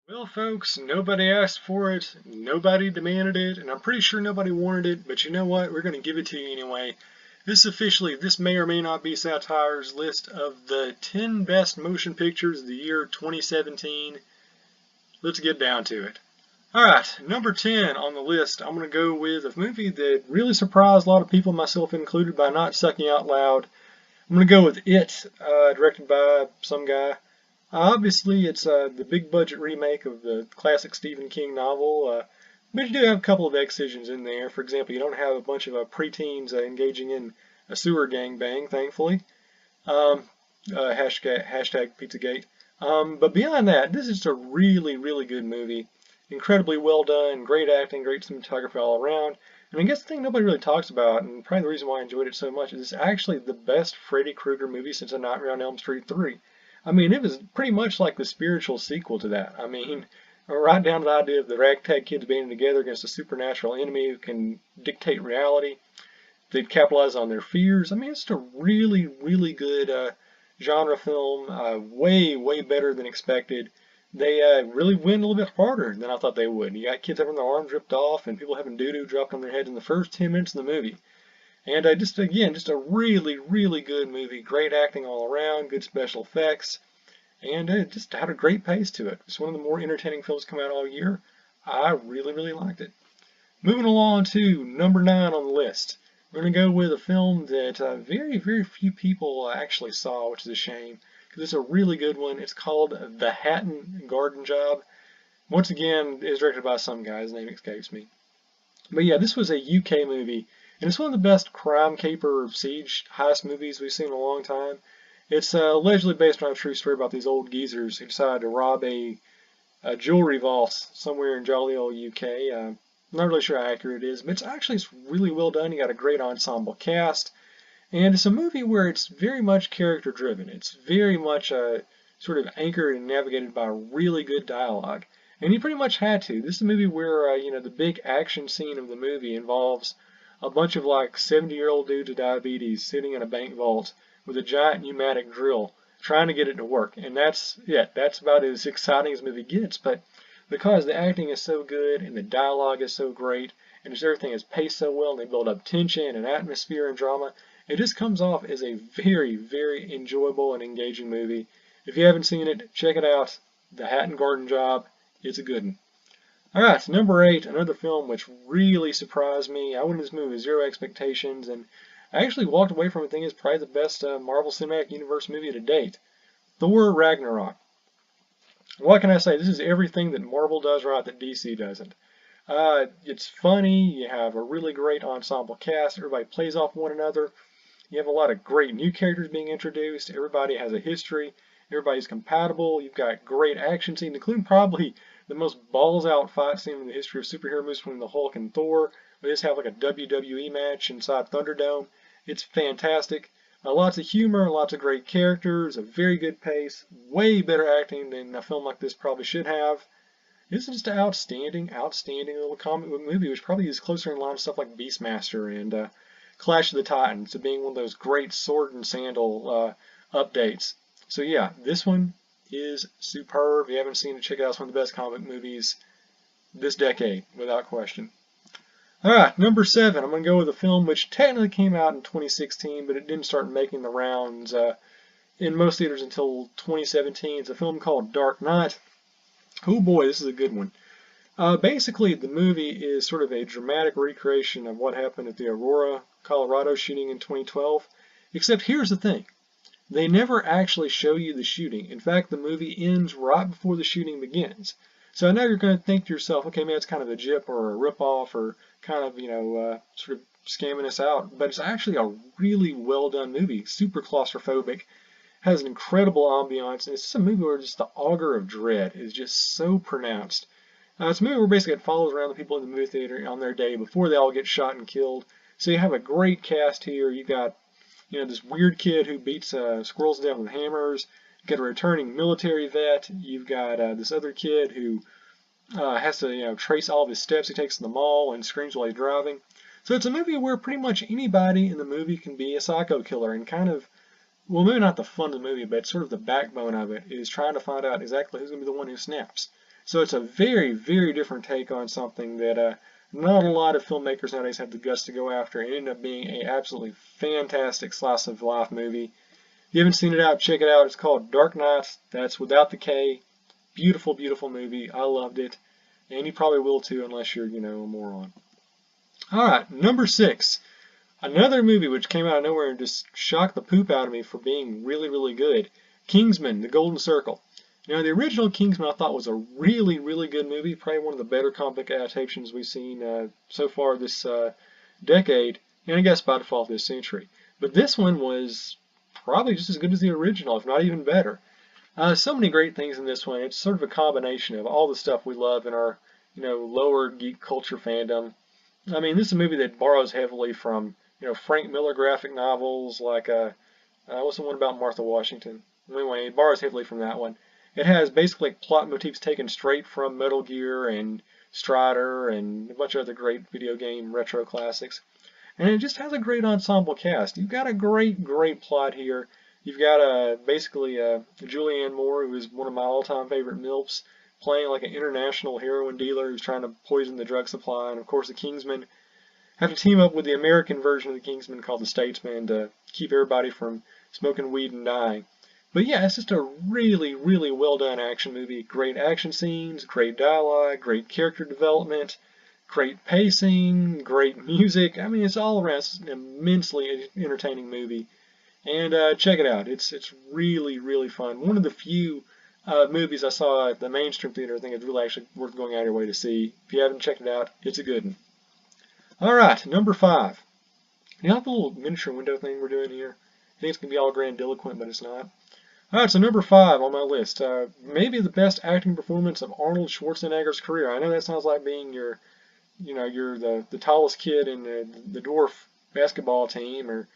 Well, folks, nobody asked for it, nobody demanded it, and I'm pretty sure nobody wanted it, but you know what? We're going to give it to you anyway. This may or may not be Satire's list of the 10 best motion pictures of the year 2017. Let's get down to it. Alright, number 10 on the list, I'm going to go with a movie that really surprised a lot of people, myself included, by not sucking out loud. I'm going to go with It, directed by some guy. Obviously, it's the big budget remake of the classic Stephen King novel, but you do have a couple of excisions in there. For example, you don't have a bunch of preteens engaging in a sewer gangbang, thankfully. Um, hashtag Pizzagate. But beyond that, this is just a really, really good movie. Incredibly well done, great acting, great cinematography all around. And I guess the thing nobody really talks about, and probably the reason why I enjoyed it so much, is it's actually the best Freddy Krueger movie since A Nightmare on Elm Street 3. I mean, it was pretty much like the spiritual sequel to that. I mean, right down to the idea of the ragtag kids banding together against a supernatural enemy who can dictate reality. They'd capitalize on their fears. I mean, it's just a really, really good genre film, way, way better than expected. They really went a little bit harder than I thought they would. You got kids having their arms ripped off and people having doo-doo dropped on their heads in the first 10 minutes of the movie. And just again, just a really, really good movie. Great acting all around, good special effects, and it just had a great pace to it. It's one of the more entertaining films come out all year. I really, really liked it. Moving along to number 9 on the list. We're going to go with a film that very, very few people actually saw, which is a shame, because it's a really good one. It's called The Hatton Garden Job. Once again, it's directed by some guy. His name escapes me. But yeah, this was a UK movie, and it's one of the best crime caper siege heist movies we've seen in a long time. It's allegedly based on a true story about these old geezers who decided to rob a jewelry vault somewhere in jolly old UK. Not really sure how accurate it is, but it's really well done. You got a great ensemble cast, and it's a movie where it's very much character driven. It's very much sort of anchored and navigated by really good dialogue. And you pretty much had to. This is a movie where the big action scene of the movie involves a bunch of like 70-year-old dudes with diabetes sitting in a bank vault with a giant pneumatic drill trying to get it to work. And that's about as exciting as the movie gets. But because the acting is so good and the dialogue is so great and just everything is paced so well and they build up tension and atmosphere and drama, it just comes off as a very, very enjoyable and engaging movie. If you haven't seen it, check it out. The Hatton Garden Job. It's a good one. Alright, number 8, another film which really surprised me. I went into this movie with zero expectations, and I actually walked away from it thinking it's probably the best Marvel Cinematic Universe movie to date. Thor Ragnarok. What can I say? This is everything that Marvel does right that DC doesn't. It's funny, you have a really great ensemble cast, everybody plays off one another, you have a lot of great new characters being introduced, everybody has a history, everybody's compatible, you've got great action scenes, including probably the most balls out fight scene in the history of superhero movies between the Hulk and Thor. We just have like a WWE match inside Thunderdome. It's fantastic. Lots of humor, lots of great characters, a very good pace, way better acting than a film like this probably should have. This is just an outstanding, outstanding little comic book movie, which probably is closer in line to stuff like Beastmaster and Clash of the Titans, to being one of those great sword and sandal updates. So yeah, this one is superb. If you haven't seen it, check it out. It's one of the best comic movies this decade, without question. Alright, number 7. I'm going to go with a film which technically came out in 2016, but it didn't start making the rounds in most theaters until 2017. It's a film called Dark Knight. Oh boy, this is a good one. Basically, the movie is sort of a dramatic recreation of what happened at the Aurora, Colorado shooting in 2012. Except here's the thing. They never actually show you the shooting. In fact, the movie ends right before the shooting begins. So I know you're going to think to yourself, okay, maybe it's kind of a jip or a ripoff or kind of, sort of scamming us out. But it's actually a really well done movie. Super claustrophobic. Has an incredible ambiance. And it's just a movie where just the augur of dread is just so pronounced. It's a movie where basically it follows around the people in the movie theater on their day before they all get shot and killed. So you have a great cast here. You got this weird kid who beats squirrels to death with hammers. You've got a returning military vet. You've got this other kid who has to, trace all of his steps he takes in the mall and screams while he's driving. So it's a movie where pretty much anybody in the movie can be a psycho killer and kind of, well, maybe not the fun of the movie, but sort of the backbone of it is trying to find out exactly who's going to be the one who snaps. So it's a very, very different take on something that not a lot of filmmakers nowadays have the guts to go after. It ended up being an absolutely fantastic slice of life movie. If you haven't seen it out, check it out. It's called Dark Knight. That's without the K. Beautiful, beautiful movie. I loved it. And you probably will too, unless you're, a moron. Alright, number 6. Another movie which came out of nowhere and just shocked the poop out of me for being really, really good. Kingsman, The Golden Circle. Now, the original Kingsman I thought was a really, really good movie. Probably one of the better comic adaptations we've seen so far this decade, and I guess by default this century. But this one was probably just as good as the original, if not even better. So many great things in this one. It's sort of a combination of all the stuff we love in our, lower geek culture fandom. I mean, this is a movie that borrows heavily from, Frank Miller graphic novels, like, what's the one about Martha Washington? Anyway, it borrows heavily from that one. It has basically plot motifs taken straight from Metal Gear and Strider and a bunch of other great video game retro classics. And it just has a great ensemble cast. You've got a great, great plot here. You've got basically Julianne Moore, who is one of my all-time favorite MILFs, playing like an international heroin dealer who's trying to poison the drug supply. And of course the Kingsmen have to team up with the American version of the Kingsmen called the Statesman to keep everybody from smoking weed and dying. But yeah, it's just a really, really well done action movie. Great action scenes, great dialogue, great character development, great pacing, great music. I mean, it's all around an immensely entertaining movie. And check it out. It's really, really fun. One of the few movies I saw at the mainstream theater I think it's really actually worth going out of your way to see. If you haven't checked it out, it's a good one. Alright, number 5. You know the little miniature window thing we're doing here? I think it's going to be all grandiloquent, but it's not. Alright, so number 5 on my list. Maybe the best acting performance of Arnold Schwarzenegger's career. I know that sounds like being you're the tallest kid in the dwarf basketball team, or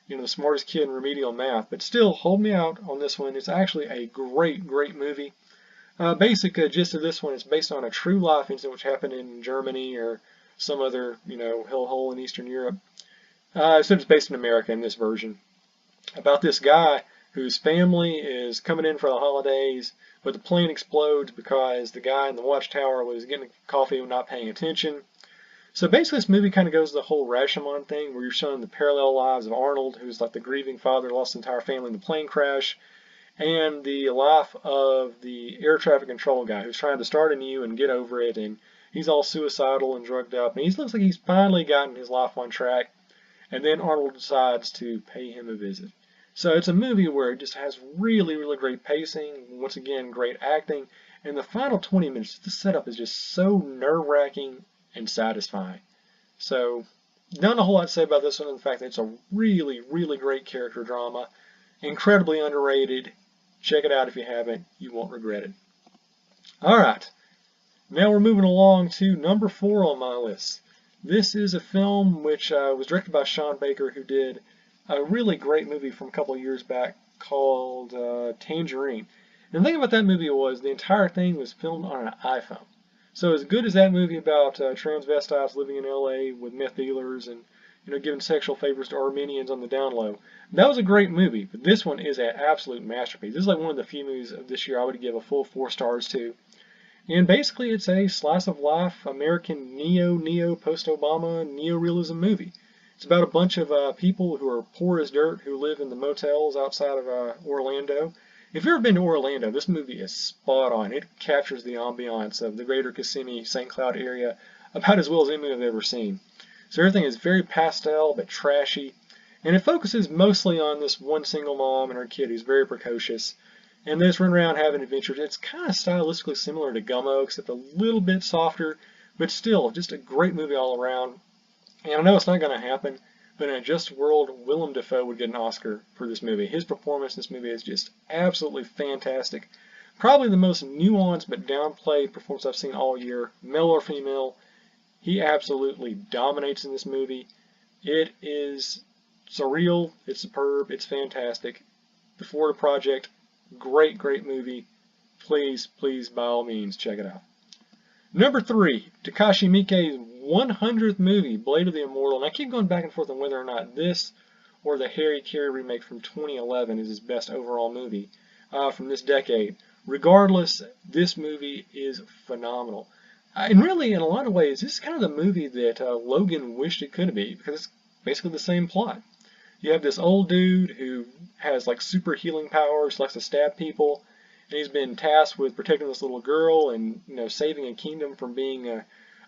the smartest kid in remedial math, but still, hold me out on this one. It's actually a great, great movie. Basic gist of this one is based on a true life incident which happened in Germany or some other, hellhole in Eastern Europe. Except it's based in America in this version. About this guy whose family is coming in for the holidays, but the plane explodes because the guy in the watchtower was getting coffee and not paying attention. So basically this movie kind of goes the whole Rashomon thing, where you're showing the parallel lives of Arnold, who's like the grieving father, lost his entire family in the plane crash, and the life of the air traffic control guy, who's trying to start anew and get over it, and he's all suicidal and drugged up, and he looks like he's finally gotten his life on track, and then Arnold decides to pay him a visit. So it's a movie where it just has really, really great pacing, once again, great acting, and the final 20 minutes, the setup is just so nerve-wracking and satisfying. So, not a whole lot to say about this one, in fact it's a really, really great character drama, incredibly underrated. Check it out if you haven't, you won't regret it. Alright, now we're moving along to number 4 on my list. This is a film which was directed by Sean Baker, who did a really great movie from a couple of years back called Tangerine. And the thing about that movie was the entire thing was filmed on an iPhone. So as good as that movie about transvestites living in LA with meth dealers and giving sexual favors to Armenians on the down low, that was a great movie. But this one is an absolute masterpiece. This is like one of the few movies of this year I would give a full 4 stars to. And basically it's a slice of life American neo post-Obama neo-realism movie. It's about a bunch of people who are poor as dirt who live in the motels outside of Orlando. If you've ever been to Orlando, this movie is spot on. It captures the ambiance of the greater Kissimmee, St. Cloud area about as well as any movie I've ever seen. So everything is very pastel but trashy, and it focuses mostly on this one single mom and her kid who's very precocious. And they just run around having adventures. It's kind of stylistically similar to Gummo, except a little bit softer, but still just a great movie all around. And I know it's not going to happen, but in a just world, Willem Dafoe would get an Oscar for this movie. His performance in this movie is just absolutely fantastic. Probably the most nuanced but downplayed performance I've seen all year, male or female. He absolutely dominates in this movie. It is surreal, it's superb, it's fantastic. The Florida Project, great, great movie. Please, please, by all means, check it out. Number 3, Takashi Miike's 100th movie, Blade of the Immortal. And I keep going back and forth on whether or not this or the Harry Carey remake from 2011 is his best overall movie from this decade. Regardless, this movie is phenomenal. And really, in a lot of ways, this is kind of the movie that Logan wished it could be, because it's basically the same plot. You have this old dude who has like super healing powers, likes to stab people, and he's been tasked with protecting this little girl and saving a kingdom from being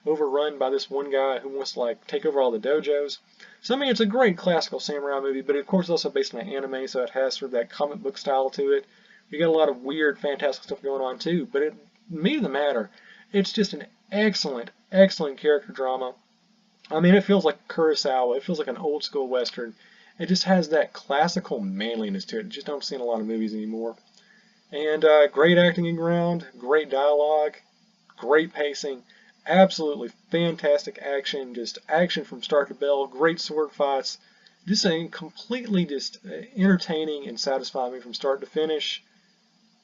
overrun by this one guy who wants to like take over all the dojos. So I mean, it's a great classical samurai movie, but of course it's also based on an anime, so it has sort of that comic book style to it. You got a lot of weird, fantastic stuff going on too, but me the matter, it's just an excellent, excellent character drama. I mean, it feels like Kurosawa. It feels like an old school western. It just has that classical manliness to it. You just don't see in a lot of movies anymore. And great acting in ground, great dialogue, great pacing, absolutely fantastic action, just action from start to bell, great sword fights, just a completely just entertaining and satisfying me from start to finish.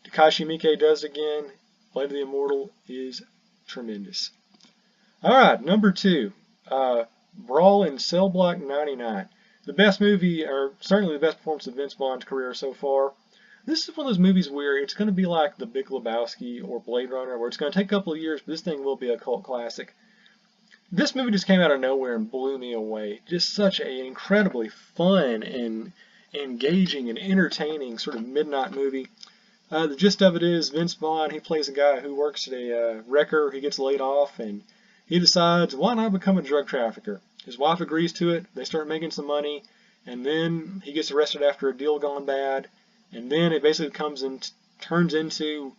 Takashi Miike does it again. Blade of the Immortal is tremendous. Alright, number 2, Brawl in Cell Block 99. The best movie, or certainly the best performance of Vince Vaughn's career so far. This is one of those movies where it's going to be like The Big Lebowski or Blade Runner, where it's going to take a couple of years, but this thing will be a cult classic. This movie just came out of nowhere and blew me away. Just such an incredibly fun and engaging and entertaining sort of midnight movie. The gist of it is Vince Vaughn, he plays a guy who works at a wrecker. He gets laid off and he decides, why not become a drug trafficker? His wife agrees to it. They start making some money, and then he gets arrested after a deal gone bad. And then it basically turns into,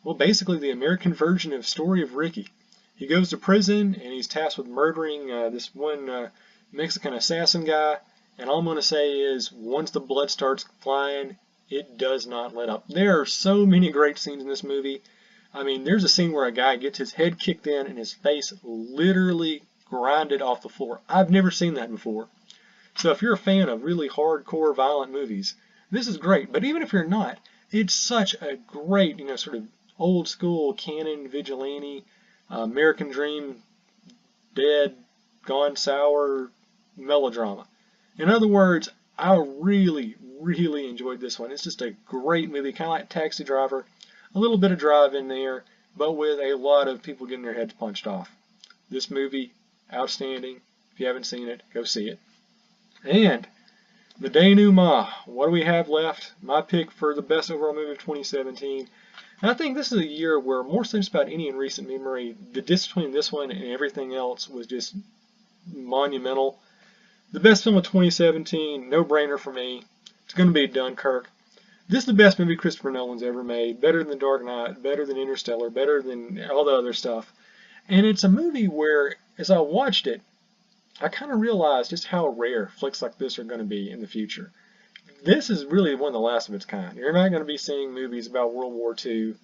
well, basically the American version of Story of Ricky. He goes to prison, and he's tasked with murdering this one Mexican assassin guy. And all I'm going to say is, once the blood starts flying, it does not let up. There are so many great scenes in this movie. I mean, there's a scene where a guy gets his head kicked in, and his face literally grinded off the floor. I've never seen that before. So if you're a fan of really hardcore, violent movies, this is great. But even if you're not, it's such a great, sort of old school canon vigilante, American Dream, dead, gone sour melodrama. In other words, I really, really enjoyed this one. It's just a great movie, kind of like Taxi Driver. A little bit of drive in there, but with a lot of people getting their heads punched off. This movie, outstanding. If you haven't seen it, go see it. And the denouement. What do we have left? My pick for the best overall movie of 2017. And I think this is a year where, more so just about any in recent memory, the difference between this one and everything else was just monumental. The best film of 2017, no brainer for me. It's going to be Dunkirk. This is the best movie Christopher Nolan's ever made. Better than The Dark Knight, better than Interstellar, better than all the other stuff. And it's a movie where, as I watched it, I kind of realized just how rare flicks like this are going to be in the future. This is really one of the last of its kind. You're not going to be seeing movies about World War II,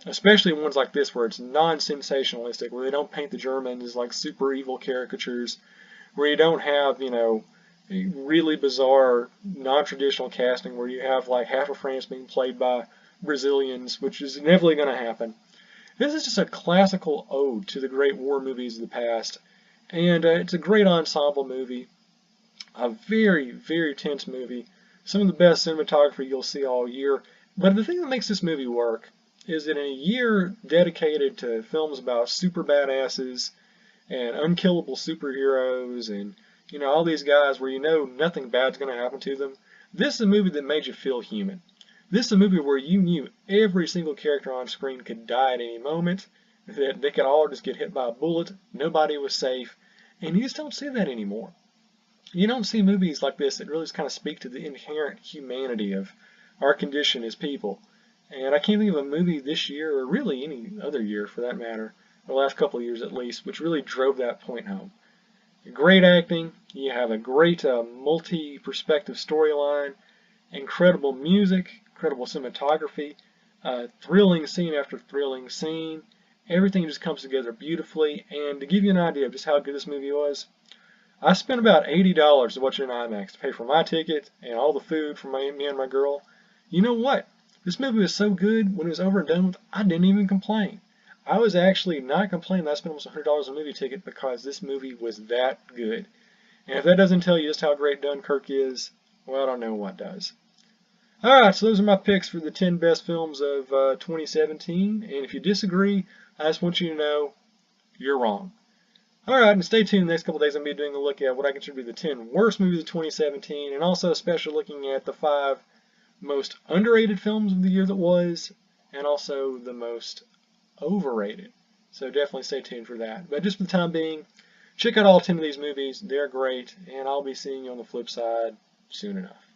especially ones like this where it's non-sensationalistic, where they don't paint the Germans as like super evil caricatures, where you don't have, really bizarre, non-traditional casting where you have like half of France being played by Brazilians, which is inevitably going to happen. This is just a classical ode to the great war movies of the past, and it's a great ensemble movie, a very, very tense movie, some of the best cinematography you'll see all year. But the thing that makes this movie work is that in a year dedicated to films about super badasses and unkillable superheroes and all these guys where nothing bad's going to happen to them, this is a movie that made you feel human. This is a movie where you knew every single character on screen could die at any moment, that they could all just get hit by a bullet, nobody was safe, and you just don't see that anymore. You don't see movies like this that really just kind of speak to the inherent humanity of our condition as people. And I can't think of a movie this year, or really any other year for that matter, the last couple of years at least, which really drove that point home. Great acting, you have a great multi-perspective storyline, incredible music, incredible cinematography, thrilling scene after thrilling scene. Everything just comes together beautifully. And to give you an idea of just how good this movie was, I spent about $80 to watch it in IMAX to pay for my ticket and all the food for me and my girl. You know what? This movie was so good, when it was over and done with, I didn't even complain. I was actually not complaining that I spent almost $100 on a movie ticket because this movie was that good. And if that doesn't tell you just how great Dunkirk is, well, I don't know what does. Alright, so those are my picks for the 10 best films of 2017. And if you disagree, I just want you to know you're wrong. Alright, and stay tuned the next couple days. I'm going to be doing a look at what I consider to be the 10 worst movies of 2017, and also a special looking at the 5 most underrated films of the year that was, and also the most overrated. So definitely stay tuned for that. But just for the time being, check out all 10 of these movies. They're great, and I'll be seeing you on the flip side soon enough.